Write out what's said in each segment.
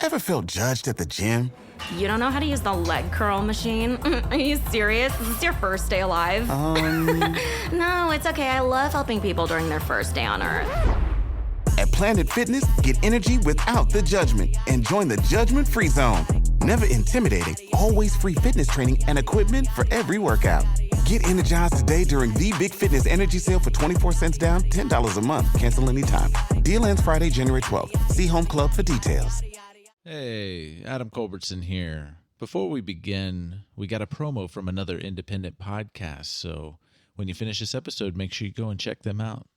Ever felt judged at the gym? You don't know how to use the leg curl machine? Are you serious? Is this your first day alive? No, it's okay. I love helping people during their first day on Earth. At Planet Fitness, get energy without the judgment and join the judgment-free zone. Never intimidating, always free fitness training and equipment for every workout. Get energized today during the Big Fitness Energy Sale for 24 cents down, $10 a month. Cancel anytime. Deal ends Friday, January 12th. See Home Club for details. Hey, Adam Culbertson here. Before we begin, we got a promo from another independent podcast, so when you finish this episode, make sure you go and check them out.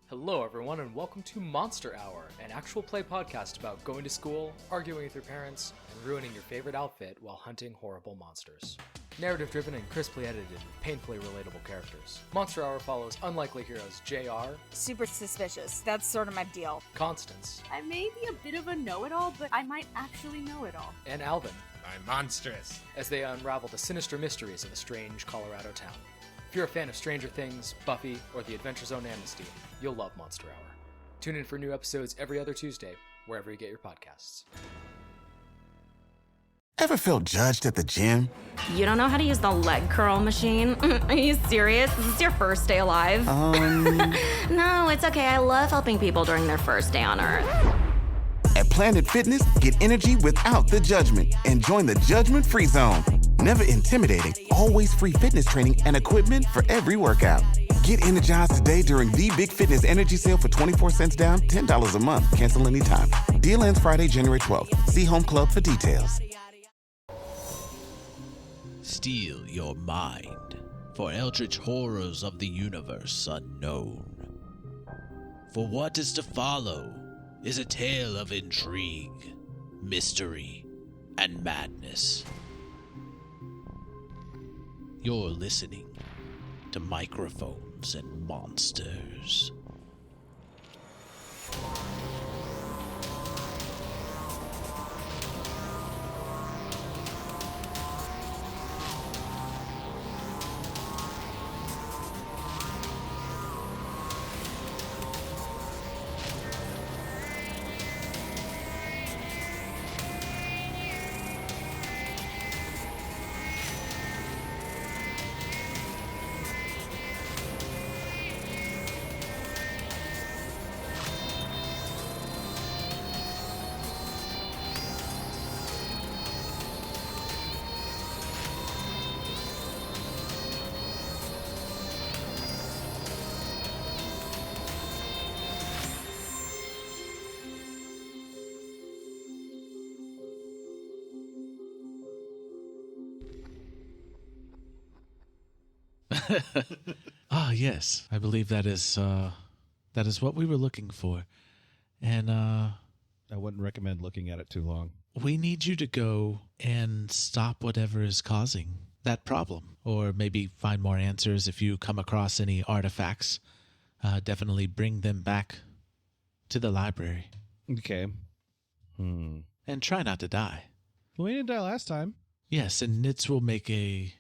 Hello everyone and welcome to Monster Hour, an actual play podcast about going to school, arguing with your parents, and ruining your favorite outfit while hunting horrible monsters. Narrative driven and crisply edited with painfully relatable characters. Monster Hour follows unlikely heroes JR, super suspicious, that's sort of my deal. Constance, I may be a bit of a know-it-all, but I might actually know it all. and Alvin I'm monstrous. as they unravel the sinister mysteries of a strange Colorado town. If you're a fan of Stranger Things, Buffy, or the Adventure Zone Amnesty, you'll love Monster Hour. Tune in for new episodes every other Tuesday, wherever you get your podcasts. Ever felt judged at the gym? You don't know how to use the leg curl machine? Are you serious? Is this your first day alive? No, it's okay. I love helping people during their first day on Earth. At Planet Fitness, get energy without the judgment and join the judgment-free zone. Never intimidating, always free fitness training and equipment for every workout. Get energized today during the Big Fitness Energy Sale for 24 cents down, $10 a month. Cancel anytime. Deal ends Friday, January 12th. See Home Club for details. Steal your mind, for eldritch horrors of the universe unknown. For what is to follow is a tale of intrigue, mystery, and madness. You're listening to Microphones and Monsters. Yes, I believe that is what we were looking for. And I wouldn't recommend looking at it too long. we need you to go and stop whatever is causing that problem, or maybe find more answers. If you come across any artifacts, definitely bring them back to the library. Okay. And try not to die. Well, we didn't die last time. Yes, and Nitz will make a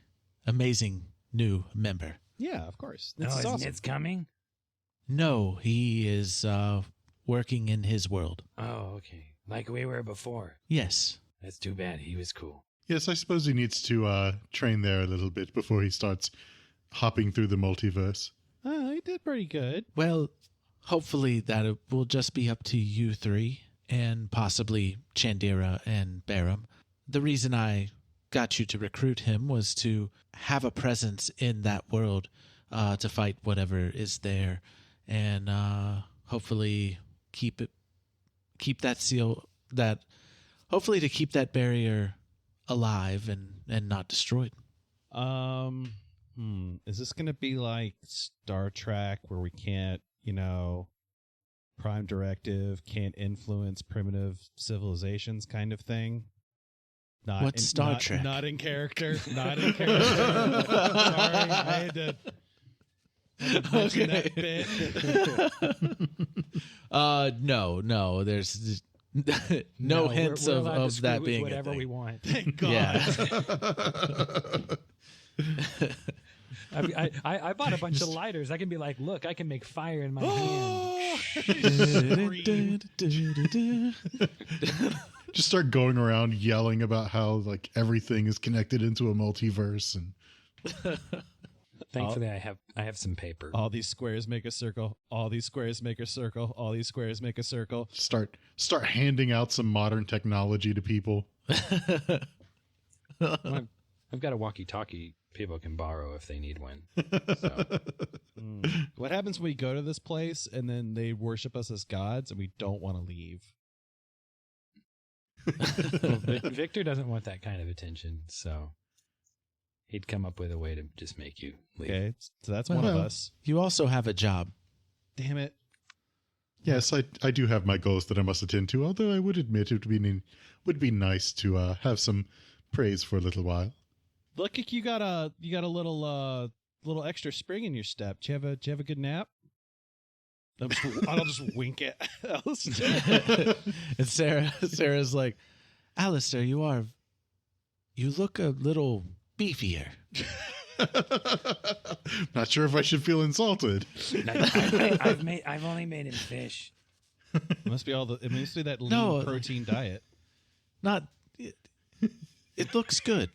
amazing new member. Yeah, of course. No, This is awesome. Nitz coming? No, he is working in his world. Oh, okay. Like we were before. Yes. That's too bad. He was cool. Yes, I suppose he needs to train there a little bit before he starts hopping through the multiverse. Oh, he did pretty good. Well, hopefully that it will just be up to you three and possibly Chandira and Barum. The reason I got you to recruit him was to have a presence in that world to fight whatever is there, and hopefully keep that hopefully to keep that barrier alive and not destroyed. Is this going to be like Star Trek where we can't, Prime Directive can't influence primitive civilizations kind of thing? What's Star Trek? Not in character. Not in character. Sorry, I had to mention that bit. No, there's no hints we're allowed of to that screw being whatever a thing. we want. Thank God. Yeah. I bought a bunch of lighters. I can be like, look, I can make fire in my hand. just start going around yelling about how like everything is connected into a multiverse and Thankfully, I have some paper. All these squares make a circle. All these squares make a circle. All these squares make a circle. start handing out some modern technology to people. Well, I've got a walkie-talkie people can borrow if they need one. So. What happens when we go to this place and then they worship us as gods and we don't want to leave? Well, Victor doesn't want that kind of attention, so he'd come up with a way to just make you leave. Okay, so that's one of us. You also have a job. Damn it. Yes, I do have my goals that I must attend to, although I would admit it would be nice to have some praise for a little while. Look, you got a little extra spring in your step. Do you have a good nap? I'll just wink at Aleister. And Sarah's like, Aleister, you look a little beefier. Not sure if I should feel insulted. I've only made him fish. It must be that lean protein diet. It looks good.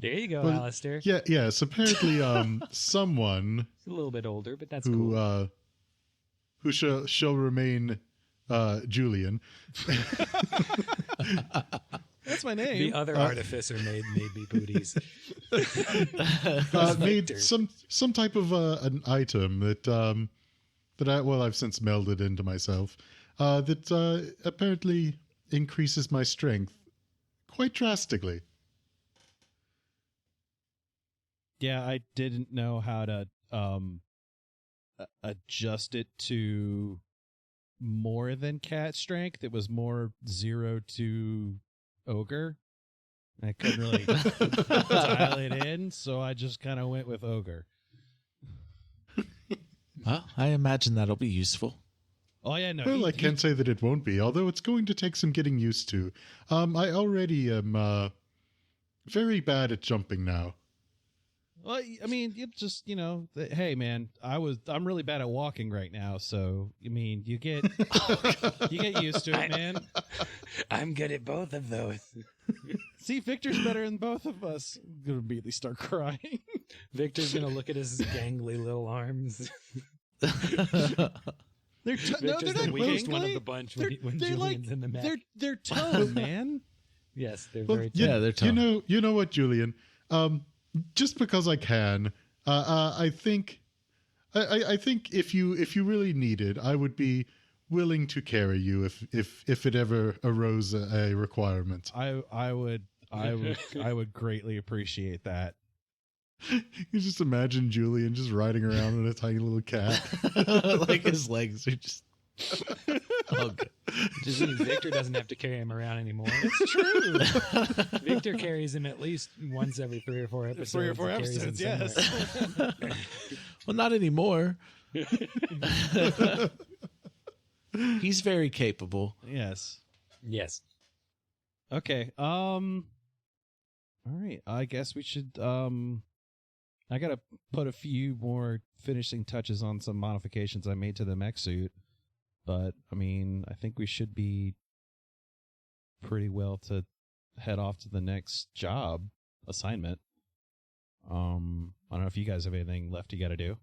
There you go, Well, Aleister. Yes. Apparently, someone He's a little bit older, but that's who cool. who shall remain Julian. That's my name. The other artificer made me booties. Made some type of an item that I've since melded into myself that apparently increases my strength quite drastically. Yeah, I didn't know how to adjust it to more than cat strength. It was more 0 to ogre. I couldn't really dial it in, so I just kind of went with ogre. Well, I imagine that'll be useful. Oh yeah, no. Well, I can't say that it won't be, although it's going to take some getting used to. I already am very bad at jumping now. Well, I mean, it just, hey man, I'm really bad at walking right now, so I mean, you get used to it, man. I'm good at both of those. See, Victor's better than both of us. I'm gonna immediately start crying. Victor's gonna look at his gangly little arms. They're Victor's they're the not weakest gangly. one of the bunch when They're Julian's in the mech. They're toned, man. Yes, they're Well, very Yeah, they're toned. You know what, Julian? Just because I can, I think if you really needed, I would be willing to carry you if it ever arose a requirement. I would greatly appreciate that. You just imagine Julian just riding around in a tiny little cat. Like his legs are just. Oh, good. Just means Victor doesn't have to carry him around anymore. It's true. Victor carries him at least once every 3 or 4 episodes. 3 or 4 He carries him episodes, yes. somewhere. Well, not anymore. He's very capable. Yes. Yes. Okay. All right. I guess we should. I gotta put a few more finishing touches on some modifications I made to the mech suit, but I mean, I think we should be pretty well to head off to the next job assignment. I don't know if you guys have anything left you got to do.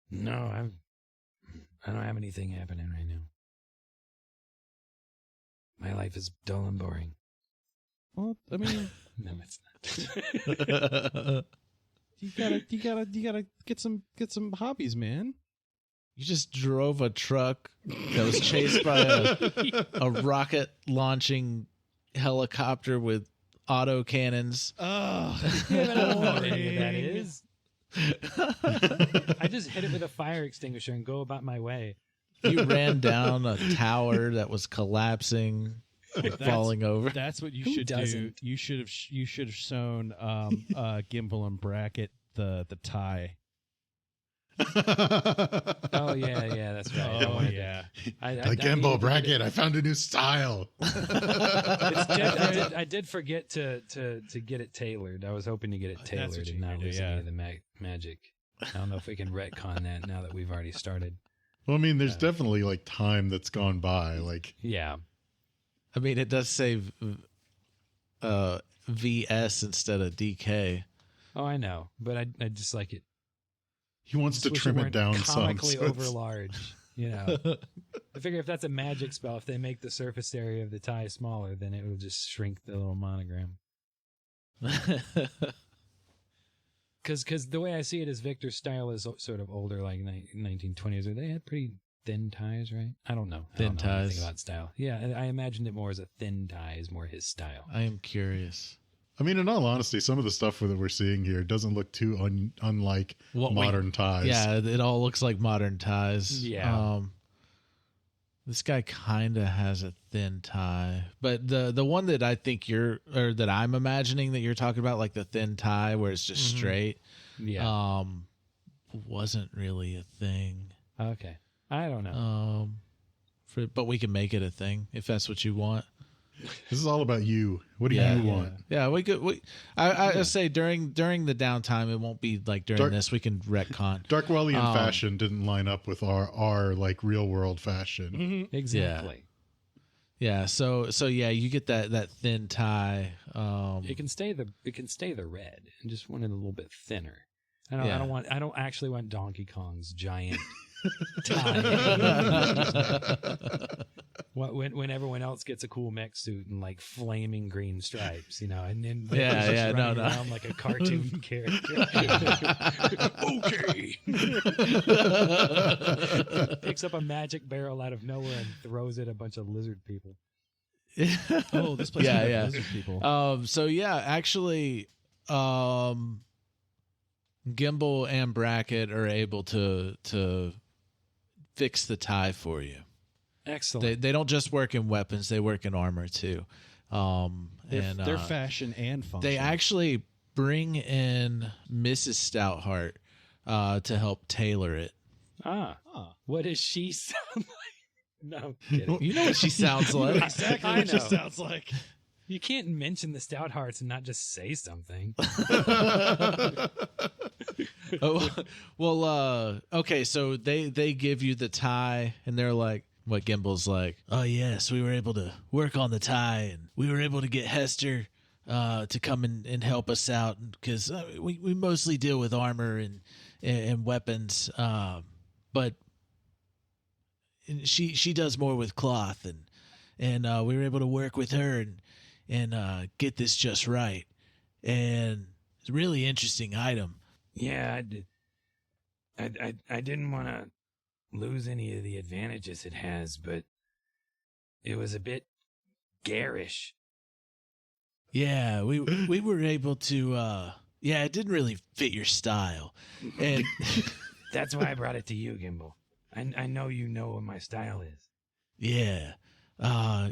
No, I don't have anything happening right now. My life is dull and boring. Well, I mean, No, it's not. you gotta get some hobbies, man. You just drove a truck that was chased by a rocket launching helicopter with auto cannons. Oh, Yeah, but I don't know what any of that is. I just hit it with a fire extinguisher and go about my way. You ran down a tower that was collapsing, falling over. That's what you Who should doesn't? do. You should have shown Gimbal and Bracket the tie. Oh yeah, that's right. Oh yeah. The gimbal bracket, I found a new style. I did forget to get it tailored. I was hoping to get it That's tailored what you and not need to do, lose yeah. any of the magic. I don't know if we can retcon that now that we've already started. Well, I mean, there's definitely like time that's gone by. Like, Yeah. I mean, it does say VS instead of DK. Oh, I know, but I just like it. He wants to trim it down some. Comically so it's- over large, you know. I figure if that's a magic spell, if they make the surface area of the tie smaller, then it will just shrink the little monogram. Because the way I see it is Victor's style is sort of older, like 1920s. Or they had pretty thin ties, right? I don't know. Thin I don't know ties. anything about style. Yeah, I imagined it more as a thin tie is more his style. I am curious. I mean, in all honesty, some of the stuff that we're seeing here doesn't look too unlike modern ties. Yeah, it all looks like modern ties. Yeah. This guy kind of has a thin tie, but the one that I think that I'm imagining that you're talking about, like the thin tie where it's just straight, Yeah. wasn't really a thing. Okay. I don't know. But we can make it a thing if that's what you want. This is all about you. What do you want? Yeah, we could. I say during the downtime, it won't be like during this. We can retcon. Darkwellian fashion didn't line up with our like real world fashion. Mm-hmm. Exactly. Yeah. So yeah, you get that thin tie. It can stay the red and just want it a little bit thinner. I don't actually want Donkey Kong's giant tie. When everyone else gets a cool mech suit and like flaming green stripes, you know, and then running around like a cartoon character. Okay. Picks up a magic barrel out of nowhere and throws it at a bunch of lizard people. Oh, this place has lizard people. So yeah, actually, Gimbal and Bracket are able to fix the tie for you. Excellent. They don't just work in weapons; they work in armor too. They're fashion and function. They actually bring in Mrs. Stoutheart to help tailor it. What does she sound like? No, I'm kidding. You know what she sounds like. Exactly I what she know. sounds like. You can't mention the Stouthearts and not just say something. Okay, so they give you the tie, and they're like, what Gimbal's like, oh yes, we were able to work on the tie, and we were able to get Hester to come and help us out, because we mostly deal with armor and weapons, but she does more with cloth, and we were able to work with her and get this just right, and it's a really interesting item. Yeah, I did. I didn't want to lose any of the advantages it has, but it was a bit garish. Yeah, we were able to. Yeah, it didn't really fit your style, and That's why I brought it to you, Gimbal. I know you know what my style is. yeah,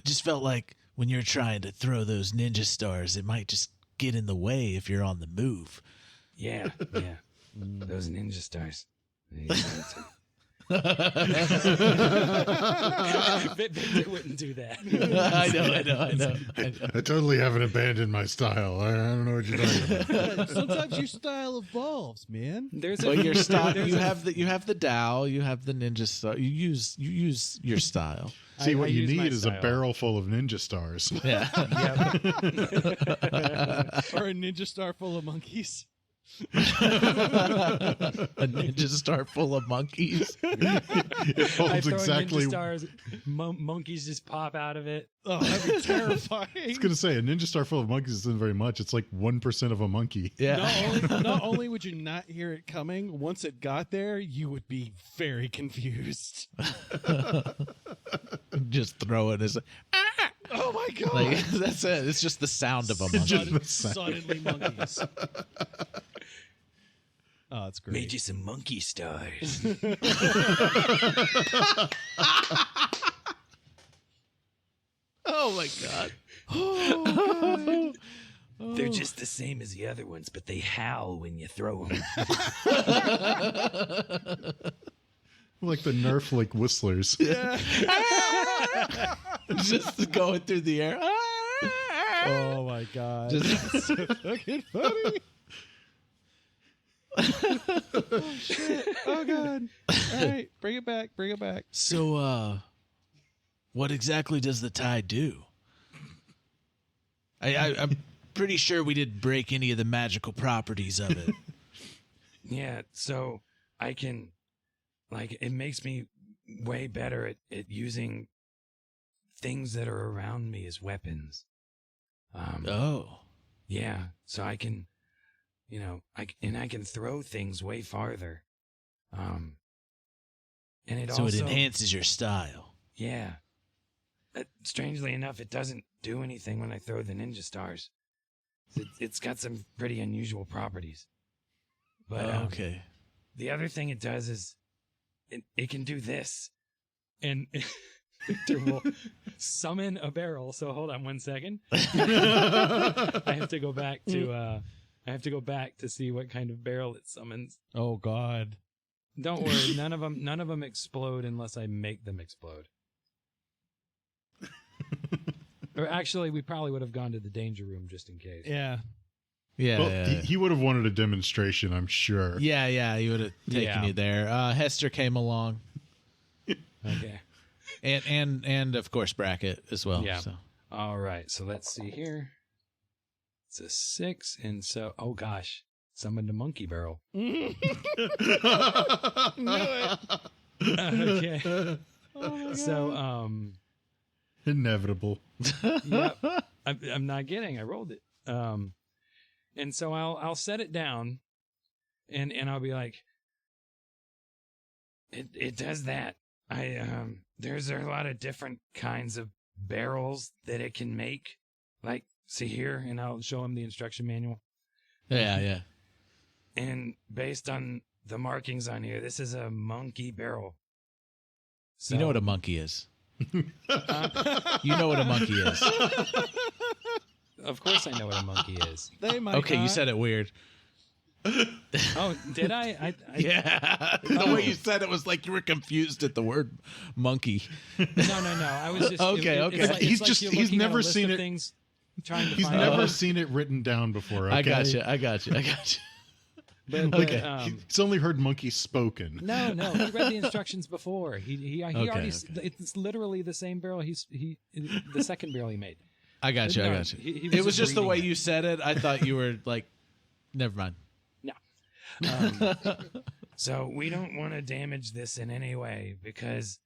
just felt like when you're trying to throw those ninja stars, it might just get in the way if you're on the move. Yeah. Those ninja stars. Victor wouldn't do that. I know. I totally haven't abandoned my style. I don't know what you're talking about. Sometimes your style evolves, man. Well, your style. You have the Dow. You have the ninja star. You use your style. See, what you use my need is a style. barrel full of ninja stars. Yeah. Or a ninja star full of monkeys. A ninja star full of monkeys. It I holds throw exactly. ninja stars, monkeys just pop out of it. Oh, that'd be terrifying. I was gonna say a ninja star full of monkeys isn't very much. It's like 1% of a monkey. Yeah. Not only would you not hear it coming, once it got there, you would be very confused. Just throw it as. Oh my god! Like, that's it. It's just the sound of a monkey. Suddenly monkeys. Oh, that's great. Made you some monkey stars. Oh my god. They're just the same as the other ones, but they howl when you throw them. Like the Nerf like whistlers. Just going through the air. Oh my god! Just- so fucking funny. Oh shit! Oh god! All right, bring it back. So, what exactly does the tie do? I'm pretty sure we didn't break any of the magical properties of it. Yeah, so I can, like, it makes me way better at using things that are around me as weapons. Oh. Yeah, so I can, you know, I can throw things way farther. And it So also, it enhances your style. Yeah. Strangely enough, it doesn't do anything when I throw the ninja stars. It's got some pretty unusual properties. But okay. The other thing it does is it can do this. And Victor will summon a barrel. So hold on 1 second. I have to go back to see what kind of barrel it summons. Oh God. Don't worry, none of them explode unless I make them explode. Or actually, we probably would have gone to the danger room just in case. Yeah. Yeah. Well, yeah. he would have wanted a demonstration, I'm sure. Yeah, he would have taken you there. Hester came along. Okay. And of course Brackett as well. Yeah. So. All right. So let's see here. It's a 6, and so gosh, summoned a monkey barrel. Knew it. Okay. Oh So Inevitable. yep. I'm not kidding. I rolled it. And so I'll set it down, and I'll be like, It does that. There's a lot of different kinds of barrels that it can make. Like, see here, and I'll show him the instruction manual. Yeah. and based on the markings on here, this is a monkey barrel. So, You know what a monkey is. You know what a monkey is. Of course I know what a monkey is. They might Okay, you not. said it weird. Oh, did I? Yeah. The way you said it was like you were confused at the word monkey. No. I was just Okay. He's never seen it. Things, trying to He's find never out. seen it written down before. Okay? I got you. But, Okay. He's only heard monkey spoken. No, he read the instructions before. He already. Okay. It's literally the same barrel. The second barrel he made. I got you. No, he was It was just the reading way it. you said it. I thought you were like, never mind. No. So we don't want to damage this in any way, because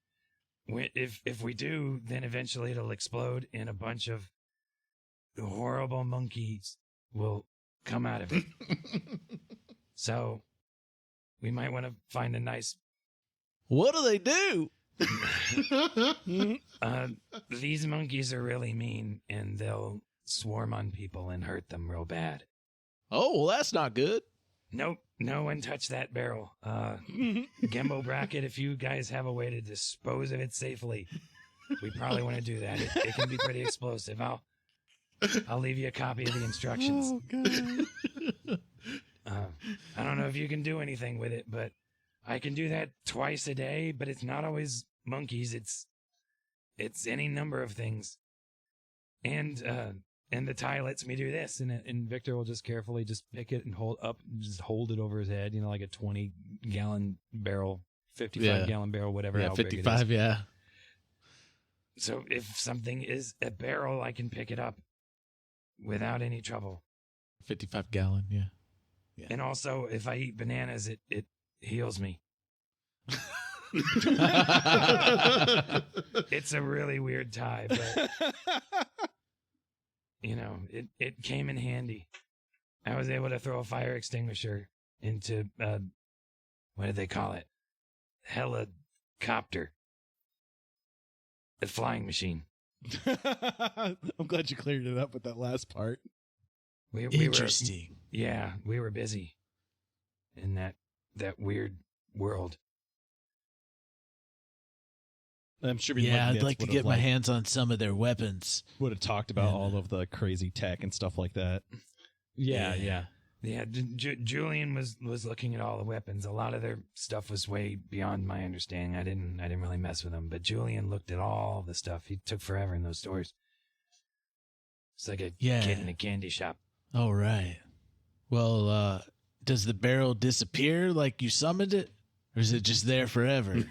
if we do, then eventually it'll explode and a bunch of horrible monkeys will come out of it. So we might want to find a nice... What do they do? These monkeys are really mean, and they'll swarm on people and hurt them real bad. Oh, well, that's not good. Nope, no one touch that barrel. Gembo Bracket, if you guys have a way to dispose of it safely, we probably want to do that. It can be pretty explosive. I'll leave you a copy of the instructions. Oh God. I don't know if you can do anything with it, but I can do that twice a day. But it's not always monkeys. It's any number of things. And the tie lets me do this. And Victor will just carefully just pick it and hold it over his head, like a 20-gallon barrel, 55-gallon barrel, whatever. Yeah, how big it is. 55, yeah. So if something is a barrel, I can pick it up without any trouble. 55-gallon, yeah. And also, if I eat bananas, it heals me. It's a really weird tie, but it came in handy. I was able to throw a fire extinguisher into what did they call it? Helicopter. A flying machine. I'm glad you cleared it up with that last part. We Interesting. we were busy in that weird world. I'm sure. I'd like to get my hands on some of their weapons. Would have talked about all of the crazy tech and stuff like that. Yeah. Yeah, Julian was looking at all the weapons. A lot of their stuff was way beyond my understanding. I didn't really mess with them, but Julian looked at all the stuff. He took forever in those stores. It's like a kid in a candy shop. Oh, right. Well, does the barrel disappear like you summoned it? Or is it just there forever?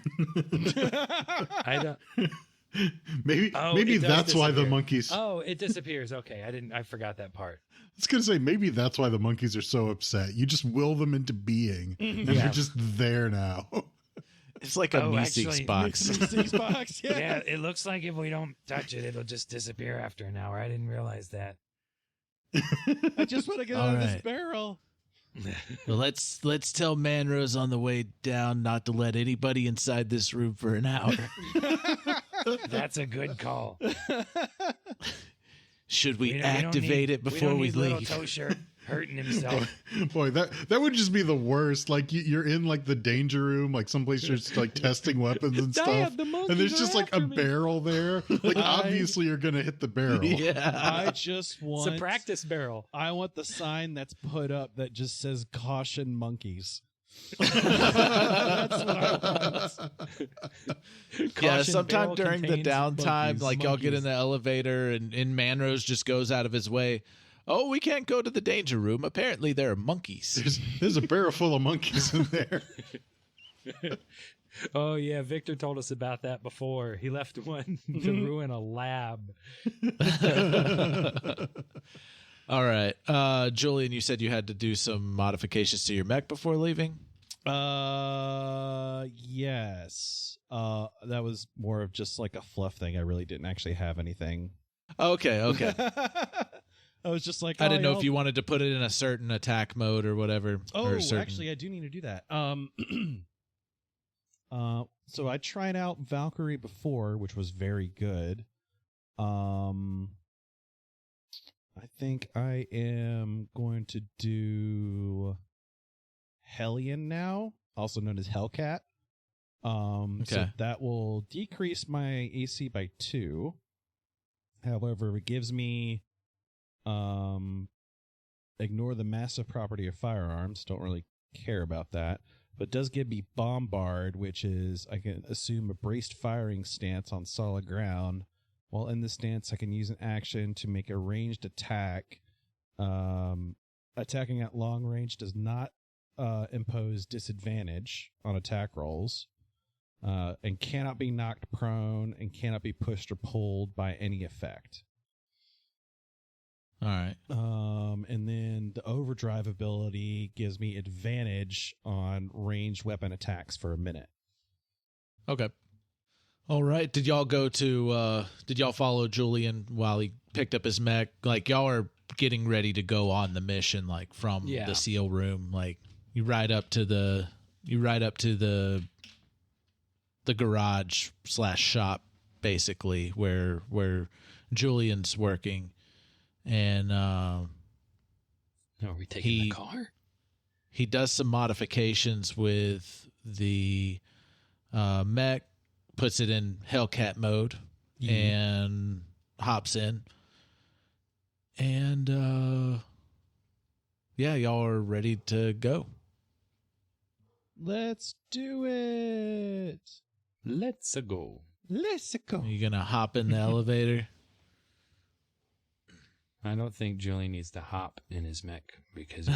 Maybe Oh, maybe it does that's why the disappear. monkeys. Oh, it disappears. Okay, I forgot that part. I was gonna say maybe that's why the monkeys are so upset. You just will them into being, and Yeah. they're just there now. It's like a Meeseeks actually, box. Meeseeks box. Yeah. Yeah, it looks like if we don't touch it, it'll just disappear after an hour. I didn't realize that. I just want to get All out of this right. barrel. Well, let's tell Manrose on the way down not to let anybody inside this room for an hour. That's a good call. Should we, don't activate need- it before don't we need little leave? toe shirt hurting himself. Boy, that would just be the worst. Like you're in like the danger room, like someplace you're just, like testing weapons and Dad, stuff, the monkeys and there's are just like a after me. barrel there. Like obviously you're gonna hit the barrel. Yeah. I just It's want a practice barrel. I want the sign that's put up that just says "Caution Monkeys." That's what I want. Yeah, Caution, sometime barrel during the contains downtime, monkeys, like y'all get in monkeys. the elevator and Manrose just goes out of his way. Oh, we can't go to the danger room. Apparently there are monkeys. There's a barrel full of monkeys in there. Oh yeah, Victor told us about that before. He left one to ruin a lab. All right. Julian, you said you had to do some modifications to your mech before leaving? Yes. That was more of just like a fluff thing. I really didn't actually have anything. Okay. I was just like, I didn't know yeah, if you wanted to put it in a certain attack mode or whatever. Oh, or certain... actually, I do need to do that. So I tried out Valkyrie before, which was very good. I think I am going to do Hellion now, also known as Hellcat. So Okay. that will decrease my AC by 2. However, it gives me ignore the massive property of firearms. Don't really care about that. But does give me Bombard, which is I can assume a braced firing stance on solid ground. While in the stance, I can use an action to make a ranged attack. Attacking at long range does not impose disadvantage on attack rolls. And cannot be knocked prone and cannot be pushed or pulled by any effect. All right. And then the overdrive ability gives me advantage on ranged weapon attacks for a minute. Okay. All right. Did y'all go to, did y'all follow Julian while he picked up his mech? Like, y'all are getting ready to go on the mission, like, from the seal room. Like, you ride up to the garage / shop, basically, where Julian's working. And Are we taking the car? He does some modifications with the mech, puts it in Hellcat mode, and hops in. And y'all are ready to go. Let's do it. Let's go. Let's go. Are you gonna hop in the elevator? I don't think Julian needs to hop in his mech because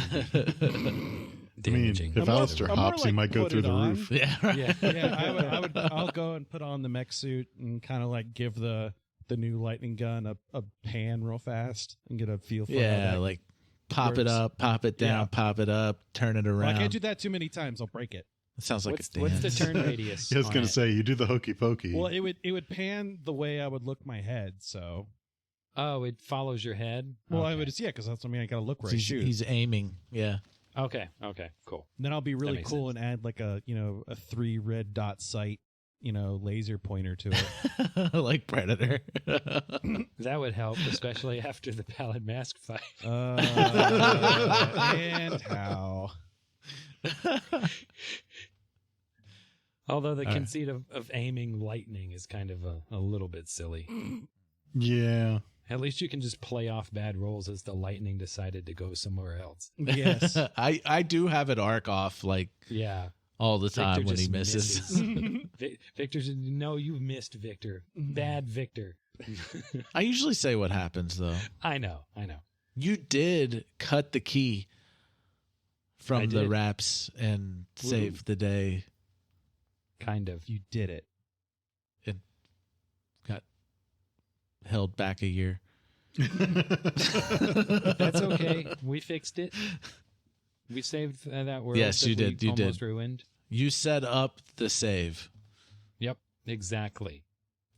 damaging. If Aleister hops, he might go through the roof. Yeah, right. Yeah. I'll go and put on the mech suit and kind of like give the new lightning gun a pan real fast and get a feel for how that like pop it works. up, pop it down, pop it up, turn it around. I can't do that too many times. I'll break it. It sounds like What's a dance. the turn radius? I was on going it? to say, you do the hokey pokey. Well, it would pan the way I would look my head. So, Oh, it follows your head? well, I Okay. would because that's I got to look where I He's, shoot. he's aiming. Yeah. Okay, cool. Then I'll be really makes cool and add like a 3 red dot sight, laser pointer to it. Like Predator. That would help, especially after the Pallid Mask fight. And how? Although the All right. conceit of aiming lightning is kind of a little bit silly. Yeah. At least you can just play off bad rolls as the lightning decided to go somewhere else. Yes. I do have it arc off like Yeah. all the time Victor when he just misses. Victor said, no, you've missed, Victor. Bad Victor. I usually say what happens though. I know. You did cut the key I from the did. wraps and save the day. Kind of. You did it. And held back a year. That's okay. We fixed it. We saved that world. Yes, that you did. we You almost did. ruined. You set up the save. Yep, exactly.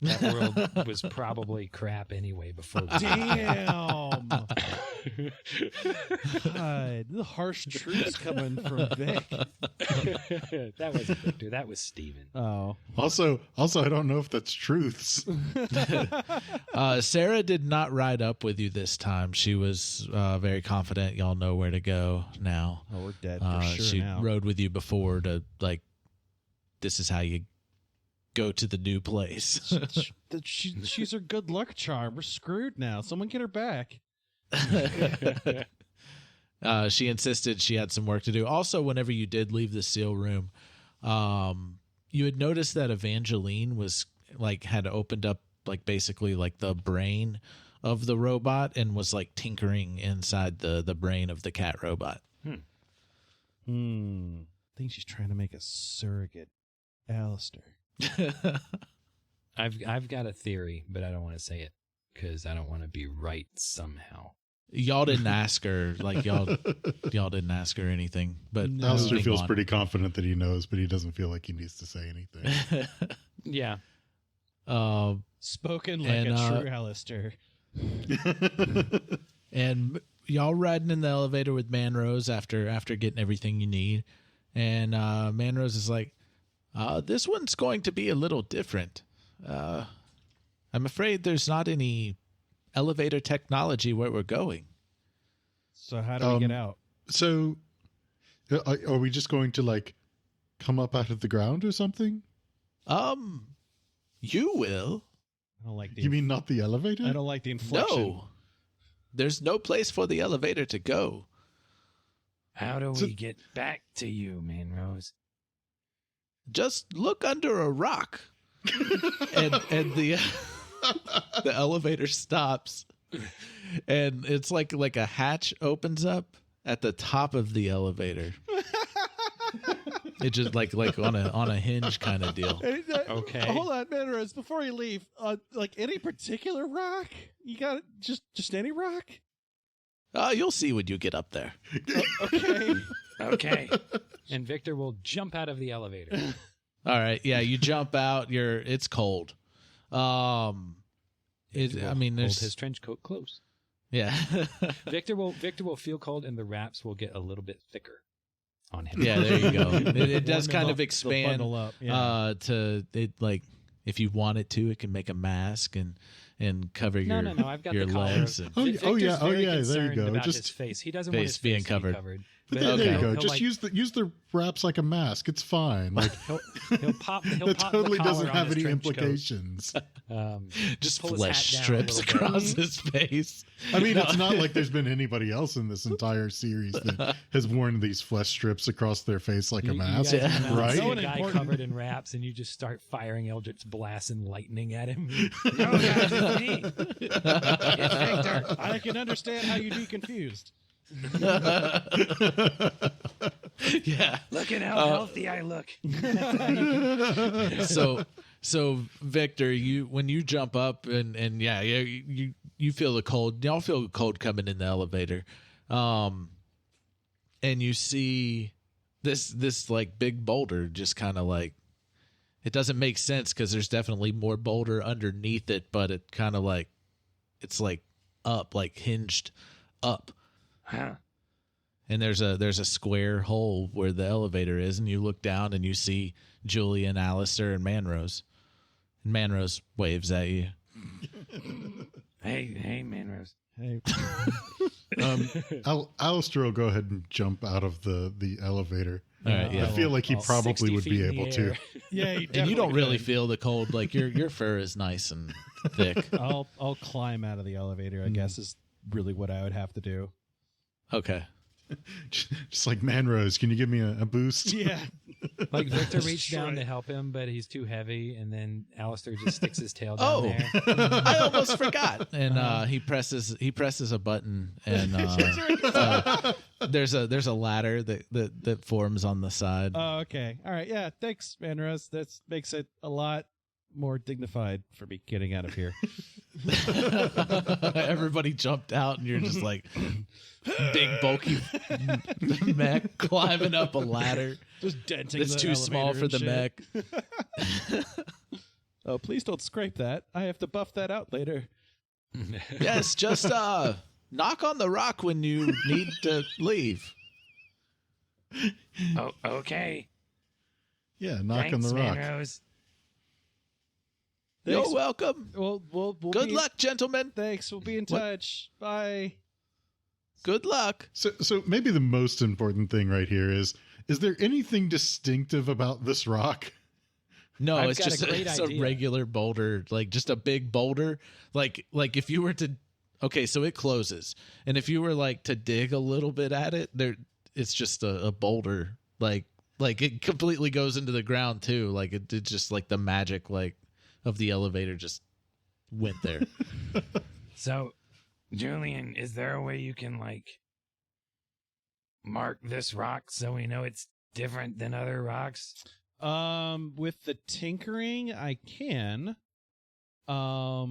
That world was probably crap anyway before we Damn. God, the harsh truths coming from Vic. That wasn't Victor. That was Steven. Oh. Also, I don't know if that's truths. Sarah did not ride up with you this time. She was very confident y'all know where to go now. Oh, we're dead for sure she now. rode with you before to, like, this is how you go to the new place. She's her good luck charm. We're screwed now. Someone get her back. She insisted she had some work to do. Also, whenever you did leave the seal room, you had noticed that Evangeline was like had opened up like basically like the brain of the robot and was like tinkering inside the brain of the cat robot. I think she's trying to make a surrogate Aleister. I've got a theory, but I don't want to say it because I don't want to be right somehow. Y'all didn't ask her, like y'all didn't ask her anything. But Aleister moving feels on. pretty confident that he knows, but he doesn't feel like he needs to say anything. Yeah. Spoken like And, a true Aleister. And y'all riding in the elevator with Manrose after getting everything you need, and Manrose is like, "This one's going to be a little different. I'm afraid there's not any elevator technology where we're going." So how do we get out? So, are we just going to like come up out of the ground or something? You will. I don't like the. You mean not the elevator? I don't like the inflection. No. There's no place for the elevator to go. How do we get back to you, Manrose? Just look under a rock. and the the elevator stops. And it's like a hatch opens up at the top of the elevator. It's just like on a hinge kind of deal. Okay. Hold on, Manrose. Before you leave, like any particular rock? You got just any rock? You'll see when you get up there. Okay. Okay. And Victor will jump out of the elevator. All right. Yeah, you jump out. It's cold. I mean, Hold there's his trench coat close. yeah. Victor will feel cold, and the wraps will get a little bit thicker on him. Yeah, there you go. It does Warm kind him of up. They'll expand bundle up. Yeah. to it, like if you want it to, it can make a mask and cover your No. I've got your the collar. legs. And, Oh, Victor's oh, yeah, very there you concerned go. About Just his face. He doesn't want face his being face to covered. be covered. But But there you go. he'll Just like- use the wraps like a mask. It's fine. Like He'll pop. He'll that pop totally the collar doesn't on have his any trench coat. implications. just pull his flesh hat down a strips little bit. across his face. I mean, it's not like there's been anybody else in this entire series that has worn these flesh strips across their face like a mask, you guys right? See So a guy important. covered in wraps, and you just start firing eldritch blasts and lightning at him. Oh, guys, it's me. It's Victor. I can understand how you'd be confused. Yeah. Look at how healthy I look. So Victor, when you jump up and yeah, you feel the cold. Y'all feel the cold coming in the elevator. And you see this like big boulder just kind of like, it doesn't make sense because there's definitely more boulder underneath it, but it kind of like, it's like up, like hinged up. Huh. And there's a square hole where the elevator is, and you look down and you see Julian, Aleister, and Manrose. And Manrose waves at you. Hey, Manrose. Hey, Aleister will go ahead and jump out of the elevator. All right, yeah. I feel like he All probably 60 would be feet in able the to. air. yeah, And you don't really feel the cold. Like your fur is nice and thick. I'll climb out of the elevator. I guess is really what I would have to do. Okay. Just like Manrose, can you give me a boost? Yeah. Like Victor reached That's down right. to help him, but he's too heavy, and then Aleister just sticks his tail down Oh, there. I almost forgot. And he presses a button, and there's a ladder that forms on the side. Oh, okay. All right. Yeah. Thanks, Manrose. That makes it a lot more dignified for me getting out of here. Everybody jumped out, and you're just like big, bulky mech climbing up a ladder. Just denting. It's too small for the mech. Oh, please don't scrape that. I have to buff that out later. Yes, just knock on the rock when you need to leave. Oh, okay. Yeah, knock on Thanks, the rock. Manrose. You're welcome. We'll Good luck, gentlemen. Thanks. We'll be in What? touch. Bye. Good luck. So maybe the most important thing right here is there anything distinctive about this rock? No, I've it's got a just great it's idea. a regular boulder, like just a big boulder. Like if you were to, okay, so it closes, and if you were like to dig a little bit at it, it's just a boulder. Like it completely goes into the ground too. Like it did, just like the magic like of the elevator just went there. So, Julian, is there a way you can like mark this rock so we know it's different than other rocks? With the tinkering, I can. I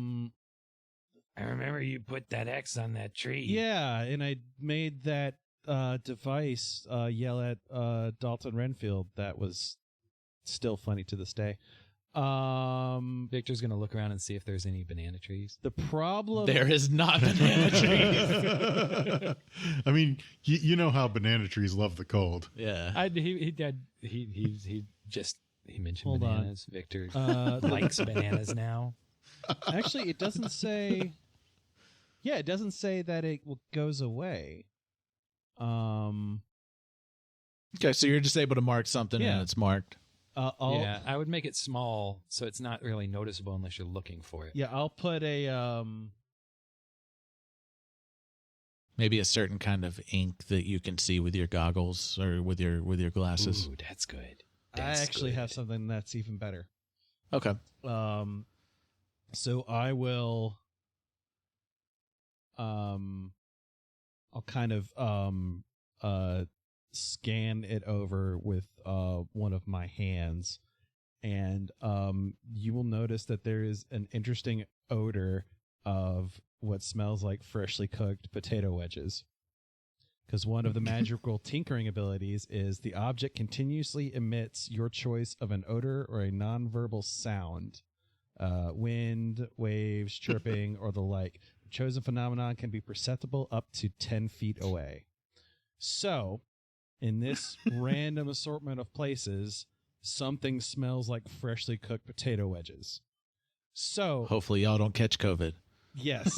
remember you put that X on that tree. Yeah, and I made that device yell at Dalton Renfield. That was still funny to this day. Victor's gonna look around and see if there's any banana trees. The problem There is not banana trees. I mean, you know how banana trees love the cold. Yeah. He mentioned Hold on. bananas. Victor Uh, likes bananas now. Actually, it doesn't say. Yeah, it doesn't say that it goes away. Okay, so you're just able to mark something Yeah. and it's marked. Yeah, I would make it small so it's not really noticeable unless you're looking for it. Yeah, I'll put a Maybe a certain kind of ink that you can see with your goggles or with your glasses. Ooh, that's good. I That's actually good. have something that's even better. Okay. So I will I'll kind of scan it over with one of my hands, and you will notice that there is an interesting odor of what smells like freshly cooked potato wedges. Because one of the magical tinkering abilities is the object continuously emits your choice of an odor or a nonverbal sound. Wind, waves, chirping, or the like. The chosen phenomenon can be perceptible up to 10 feet away. So, in this random assortment of places, something smells like freshly cooked potato wedges. So, Hopefully y'all don't catch COVID. yes.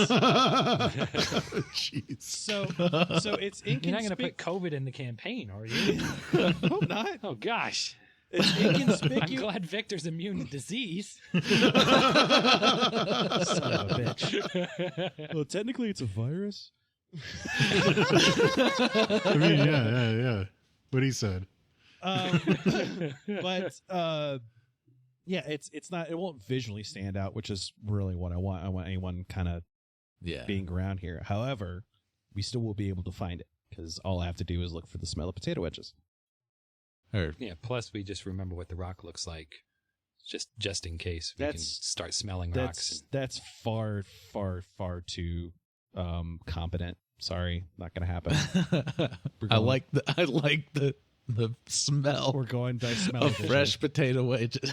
Jeez. So it's You're not going to inconspicuous. put COVID in the campaign, are you? Hope not. Oh gosh. It's I'm inconspicuous. glad Victor's immune to disease. Son of a bitch. Well, technically, it's a virus. I mean, yeah. What he said. But yeah, it's not. It won't visually stand out, which is really what I want. I want anyone kind of Yeah. being around here. However, we still will be able to find it because all I have to do is look for the smell of potato wedges. Or Yeah, plus we just remember what the rock looks like. Just in case we can That's- start smelling rocks. That's far too competent. Sorry, not gonna happen. I like the smell We're going by smell of edition. fresh potato wedges.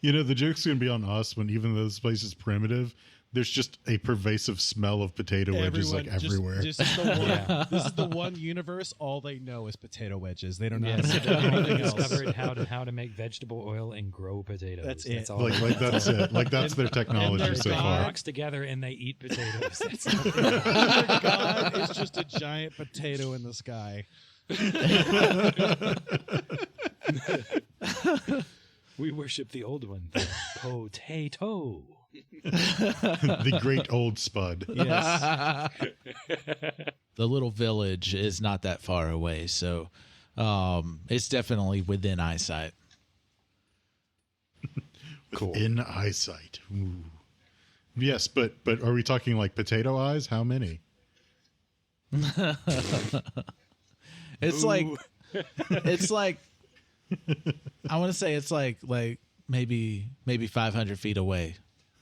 You know, the joke's going to be on us when even though this place is primitive, there's just a pervasive smell of potato wedges like everywhere. This is the one. This is the one universe. All they know is potato wedges. They don't know Yes, anything everything else. discovered how to make vegetable oil and grow potatoes. That's it. all. like that's it. Like that's their technology their so God- far. rocks together and they eat potatoes. That's Their God is just a giant potato in the sky. we worship the old one, the potato. The great old spud. Yes. The little village is not that far away, so it's definitely within eyesight. Cool. In eyesight. Ooh. Yes, but are we talking like potato eyes? How many? It's like I want to say it's like maybe 500 feet away,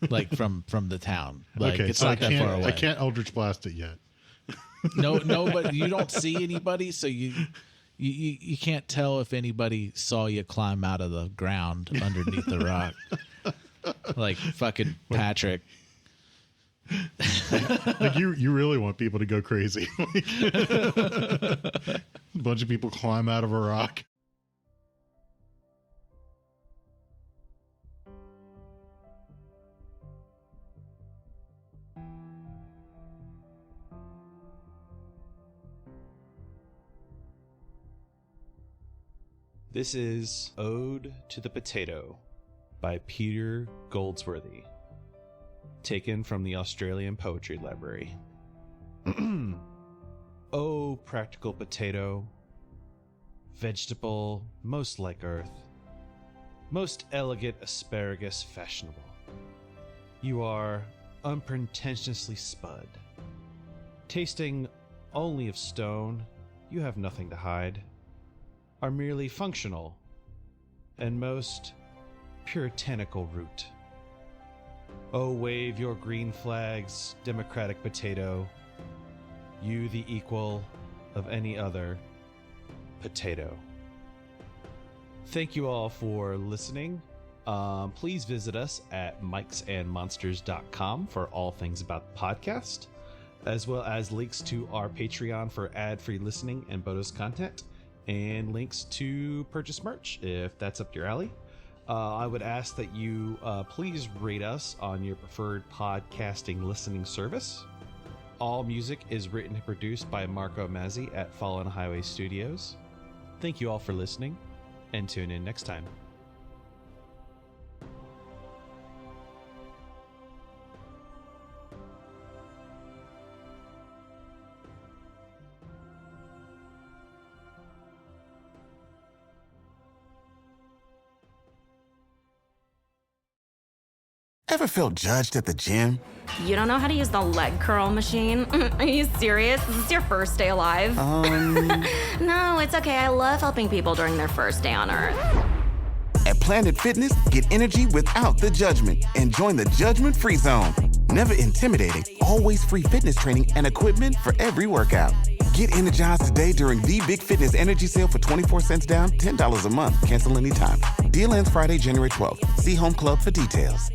like from the town. Like okay, it's so not that far away. I can't Eldritch Blast it yet. No, but you don't see anybody, so you can't tell if anybody saw you climb out of the ground underneath the rock, like fucking Patrick. Like you really want people to go crazy. A bunch of people climb out of a rock. This is Ode to the Potato by Peter Goldsworthy, taken from the Australian Poetry Library. O practical potato, vegetable most like earth, most elegant asparagus fashionable. You are unpretentiously spud. Tasting only of stone, you have nothing to hide, are merely functional and most puritanical root. Oh, wave your green flags, democratic potato, you the equal of any other potato. Thank you all for listening. Please visit us at mikesandmonsters.com for all things about the podcast, as well as links to our Patreon for ad-free listening and bonus content, and links to purchase merch if that's up your alley. I would ask that you please rate us on your preferred podcasting listening service. All music is written and produced by Marco Mazzei at Fallen Highway Studios. Thank you all for listening, and tune in next time. Ever felt judged at the gym? You don't know how to use the leg curl machine? Are you serious? This is your first day alive? No, it's okay. I love helping people during their first day on Earth. At Planet Fitness, get energy without the judgment and join the judgment-free zone. Never intimidating, always free fitness training and equipment for every workout. Get energized today during the Big Fitness Energy Sale for 24 cents down, $10 a month. Cancel anytime. Deal ends Friday, January 12th. See Home Club for details.